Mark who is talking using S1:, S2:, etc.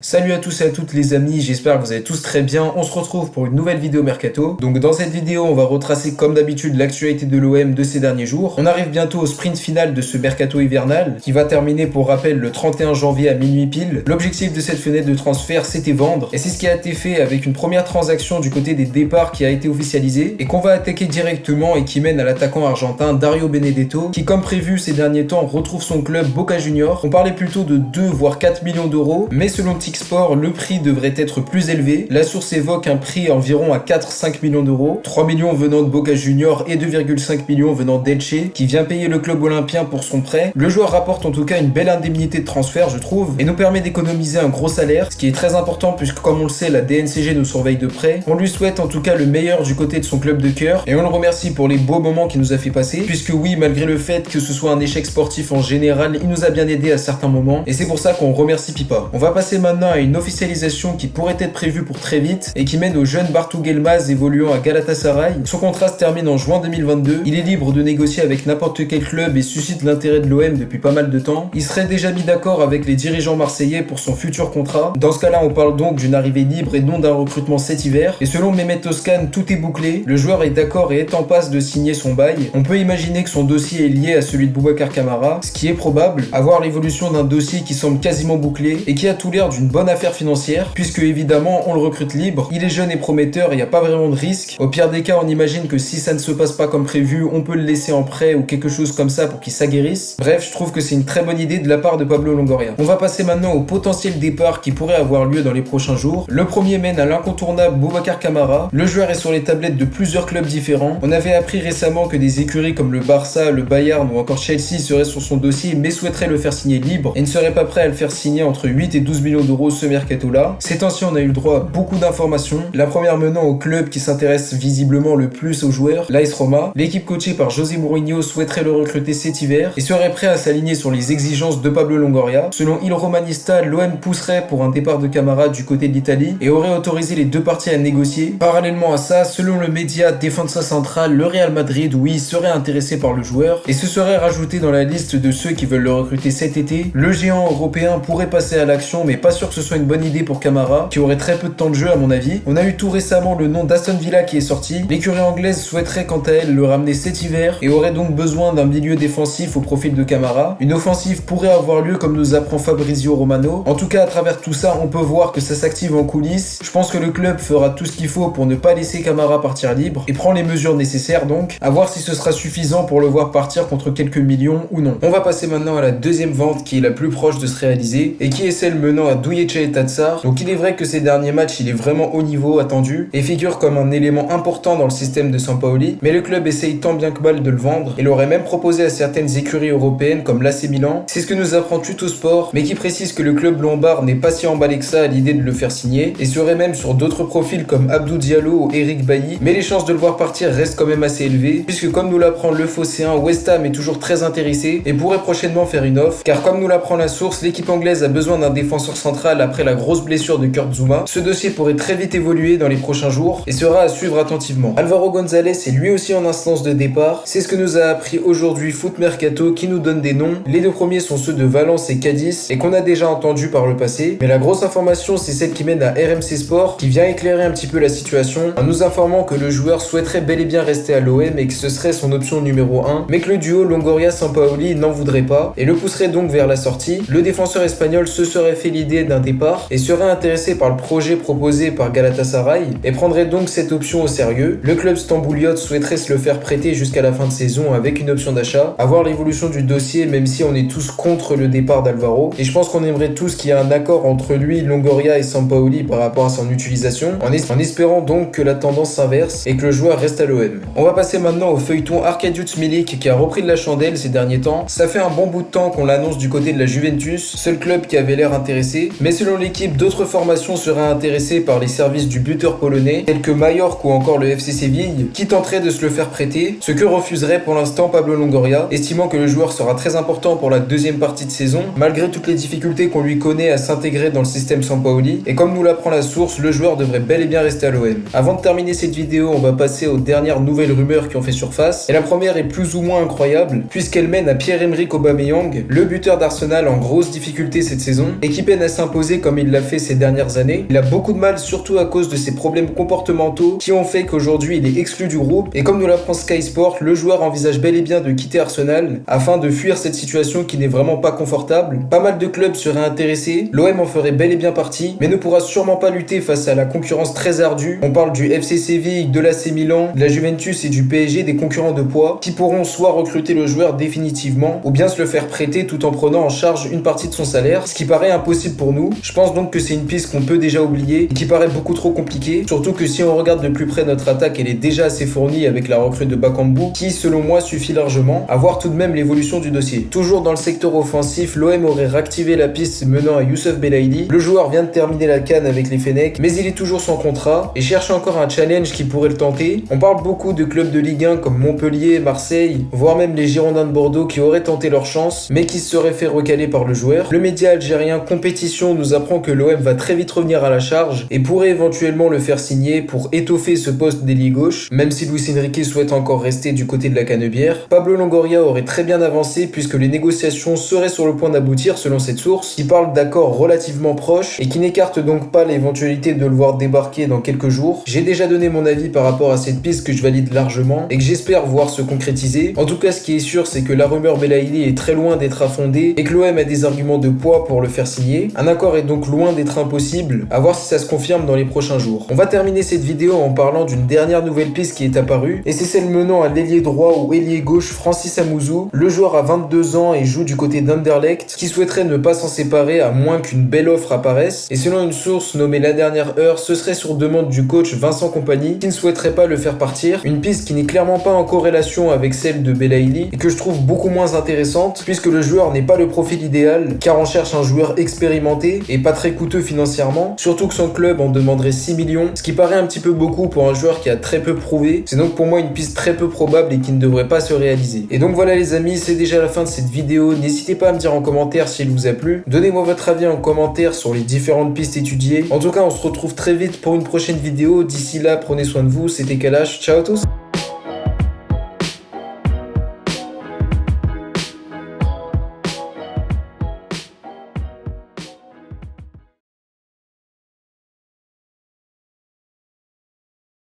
S1: Salut à tous et à toutes les amis, j'espère que vous allez tous très bien. On se retrouve pour une nouvelle vidéo Mercato. Donc dans cette vidéo, on va retracer comme d'habitude l'actualité de l'OM de ces derniers jours. On arrive bientôt au sprint final de ce Mercato hivernal qui va terminer pour rappel le 31 janvier à minuit pile. L'objectif de cette fenêtre de transfert, c'était vendre et c'est ce qui a été fait avec une première transaction du côté des départs qui a été officialisée et qu'on va attaquer directement et qui mène à l'attaquant argentin Dario Benedetto qui comme prévu ces derniers temps retrouve son club Boca Juniors. On parlait plutôt de 2 voire 4 millions d'euros, mais selon Sport, le prix devrait être plus élevé. La source évoque un prix environ à 4-5 millions d'euros, 3 millions venant de Boca Juniors et 2,5 millions venant d'Elche, qui vient payer le club olympien pour son prêt. Le joueur rapporte en tout cas une belle indemnité de transfert, je trouve, et nous permet d'économiser un gros salaire, ce qui est très important puisque comme on le sait, la DNCG nous surveille de près. On lui souhaite en tout cas le meilleur du côté de son club de cœur, et on le remercie pour les beaux moments qu'il nous a fait passer, puisque oui, malgré le fait que ce soit un échec sportif en général, il nous a bien aidé à certains moments, et c'est pour ça qu'on remercie Pipa. On va passer maintenant à une officialisation qui pourrait être prévue pour très vite et qui mène au jeune Bartu Yılmaz évoluant à Galatasaray. Son contrat se termine en juin 2022. Il est libre de négocier avec n'importe quel club et suscite l'intérêt de l'OM depuis pas mal de temps. Il serait déjà mis d'accord avec les dirigeants marseillais pour son futur contrat. Dans ce cas-là, on parle donc d'une arrivée libre et non d'un recrutement cet hiver. Et selon Mehmet Özkan, tout est bouclé. Le joueur est d'accord et est en passe de signer son bail. On peut imaginer que son dossier est lié à celui de Boubacar Kamara, ce qui est probable. Avoir l'évolution d'un dossier qui semble quasiment bouclé et qui a tout l'air d'une bonne affaire financière, puisque évidemment on le recrute libre, il est jeune et prometteur, il n'y a pas vraiment de risque. Au pire des cas, on imagine que si ça ne se passe pas comme prévu, on peut le laisser en prêt ou quelque chose comme ça pour qu'il s'aguerrisse. Bref, je trouve que c'est une très bonne idée de la part de Pablo Longoria. On va passer maintenant au potentiel départ qui pourrait avoir lieu dans les prochains jours. Le premier mène à l'incontournable Boubacar Kamara. Le joueur est sur les tablettes de plusieurs clubs différents. On avait appris récemment que des écuries comme le Barça, le Bayern ou encore Chelsea seraient sur son dossier mais souhaiteraient le faire signer libre et ne seraient pas prêts à le faire signer entre 8 et 12 millions d'euros ce mercato-là. Ces temps-ci, on a eu le droit à beaucoup d'informations. La première menant au club qui s'intéresse visiblement le plus aux joueurs, l'AS Roma. L'équipe coachée par José Mourinho souhaiterait le recruter cet hiver et serait prêt à s'aligner sur les exigences de Pablo Longoria. Selon Il Romanista, l'OM pousserait pour un départ de Kamara du côté de l'Italie et aurait autorisé les deux parties à négocier. Parallèlement à ça, selon le média Defensa Central, le Real Madrid, oui, serait intéressé par le joueur et se serait rajouté dans la liste de ceux qui veulent le recruter cet été. Le géant européen pourrait passer à l'action, mais pas sûr que ce soit une bonne idée pour Kamara, qui aurait très peu de temps de jeu à mon avis. On a eu tout récemment le nom d'Aston Villa qui est sorti. L'écurie anglaise souhaiterait quant à elle le ramener cet hiver et aurait donc besoin d'un milieu défensif au profil de Kamara. Une offensive pourrait avoir lieu comme nous apprend Fabrizio Romano. En tout cas, à travers tout ça, on peut voir que ça s'active en coulisses. Je pense que le club fera tout ce qu'il faut pour ne pas laisser Kamara partir libre et prend les mesures nécessaires donc. À voir si ce sera suffisant pour le voir partir contre quelques millions ou non. On va passer maintenant à la deuxième vente qui est la plus proche de se réaliser et qui est celle menant à Douye Tatsar. Donc il est vrai que ces derniers matchs, il est vraiment haut niveau attendu et figure comme un élément important dans le système de Sampaoli, mais le club essaye tant bien que mal de le vendre et l'aurait même proposé à certaines écuries européennes comme l'AC Milan. C'est ce que nous apprend Tuto Sport, mais qui précise que le club lombard n'est pas si emballé que ça à l'idée de le faire signer et serait même sur d'autres profils comme Abdou Diallo ou Eric Bailly, mais les chances de le voir partir restent quand même assez élevées puisque comme nous l'apprend le Phocéen, West Ham est toujours très intéressé et pourrait prochainement faire une offre, car comme nous l'apprend la source, l'équipe anglaise a besoin d'un défenseur central après la grosse blessure de Kurt Zouma. Ce dossier pourrait très vite évoluer dans les prochains jours et sera à suivre attentivement. Alvaro González est lui aussi en instance de départ. C'est ce que nous a appris aujourd'hui Foot Mercato qui nous donne des noms. Les deux premiers sont ceux de Valence et Cadiz et qu'on a déjà entendu par le passé. Mais la grosse information, c'est celle qui mène à RMC Sport qui vient éclairer un petit peu la situation en nous informant que le joueur souhaiterait bel et bien rester à l'OM et que ce serait son option numéro 1, mais que le duo Longoria-Sampaoli n'en voudrait pas et le pousserait donc vers la sortie. Le défenseur espagnol se serait fait l'idée d'un départ et serait intéressé par le projet proposé par Galatasaray et prendrait donc cette option au sérieux. Le club stambouliote souhaiterait se le faire prêter jusqu'à la fin de saison avec une option d'achat. À voir l'évolution du dossier, même si on est tous contre le départ d'Alvaro et je pense qu'on aimerait tous qu'il y ait un accord entre lui, Longoria et Sampaoli par rapport à son utilisation en espérant donc que la tendance s'inverse et que le joueur reste à l'OM. On va passer maintenant au feuilleton Arkadiusz Milik qui a repris de la chandelle ces derniers temps. Ça fait un bon bout de temps qu'on l'annonce du côté de la Juventus, seul club qui avait l'air intéressé, mais selon l'équipe, d'autres formations seraient intéressées par les services du buteur polonais, tels que Majorque ou encore le FC Séville, qui tenterait de se le faire prêter, ce que refuserait pour l'instant Pablo Longoria, estimant que le joueur sera très important pour la deuxième partie de saison, malgré toutes les difficultés qu'on lui connaît à s'intégrer dans le système Sampaoli, et comme nous l'apprend la source, le joueur devrait bel et bien rester à l'OM. Avant de terminer cette vidéo, on va passer aux dernières nouvelles rumeurs qui ont fait surface, et la première est plus ou moins incroyable, puisqu'elle mène à Pierre-Emerick Aubameyang, le buteur d'Arsenal en grosse difficulté cette saison, et qui peine à s'imposer s'imposer comme il l'a fait ces dernières années. Il a beaucoup de mal, surtout à cause de ses problèmes comportementaux qui ont fait qu'aujourd'hui il est exclu du groupe. Et comme nous l'apprend Sky Sport, le joueur envisage bel et bien de quitter Arsenal afin de fuir cette situation qui n'est vraiment pas confortable. Pas mal de clubs seraient intéressés, l'OM en ferait bel et bien partie, mais ne pourra sûrement pas lutter face à la concurrence très ardue. On parle du FC Séville, de l'AC Milan, de la Juventus et du PSG, des concurrents de poids, qui pourront soit recruter le joueur définitivement, ou bien se le faire prêter tout en prenant en charge une partie de son salaire, ce qui paraît impossible pour nous. Je pense donc que c'est une piste qu'on peut déjà oublier, et qui paraît beaucoup trop compliquée, surtout que si on regarde de plus près notre attaque, elle est déjà assez fournie avec la recrue de Bakambu, qui selon moi suffit largement à voir tout de même l'évolution du dossier. Toujours dans le secteur offensif, l'OM aurait réactivé la piste menant à Youssouf Belaïli. Le joueur vient de terminer la CAN avec les Fennecs, mais il est toujours sans contrat et cherche encore un challenge qui pourrait le tenter. On parle beaucoup de clubs de Ligue 1 comme Montpellier, Marseille, voire même les Girondins de Bordeaux qui auraient tenté leur chance, mais qui se seraient fait recaler par le joueur. Le média algérien Compétition nous apprend que l'OM va très vite revenir à la charge et pourrait éventuellement le faire signer pour étoffer ce poste d'ailier gauche, même si Luis Enrique souhaite encore rester du côté de la Canebière. Pablo Longoria aurait très bien avancé puisque les négociations seraient sur le point d'aboutir selon cette source, qui parle d'accords relativement proches et qui n'écarte donc pas l'éventualité de le voir débarquer dans quelques jours. J'ai déjà donné mon avis par rapport à cette piste que je valide largement et que j'espère voir se concrétiser. En tout cas, ce qui est sûr, c'est que la rumeur Belaïli est très loin d'être affondée et que l'OM a des arguments de poids pour le faire signer. Un accord est donc loin d'être impossible, à voir si ça se confirme dans les prochains jours. On va terminer cette vidéo en parlant d'une dernière nouvelle piste qui est apparue, et c'est celle menant à l'ailier droit ou ailier gauche Francis Amouzou. Le joueur a 22 ans et joue du côté d'Anderlecht, qui souhaiterait ne pas s'en séparer à moins qu'une belle offre apparaisse. Et selon une source nommée La Dernière Heure, ce serait sur demande du coach Vincent Kompany, qui ne souhaiterait pas le faire partir. Une piste qui n'est clairement pas en corrélation avec celle de Belaïli et que je trouve beaucoup moins intéressante, puisque le joueur n'est pas le profil idéal, car on cherche un joueur expérimenté et pas très coûteux financièrement, surtout que son club en demanderait 6 millions, ce qui paraît un petit peu beaucoup pour un joueur qui a très peu prouvé. C'est donc pour moi une piste très peu probable et qui ne devrait pas se réaliser. Et donc voilà les amis, c'est déjà la fin de cette vidéo. N'hésitez pas à me dire en commentaire si elle vous a plu. Donnez-moi votre avis en commentaire sur les différentes pistes étudiées. En tout cas, on se retrouve très vite pour une prochaine vidéo. D'ici là, prenez soin de vous. C'était Kalash. Ciao à tous.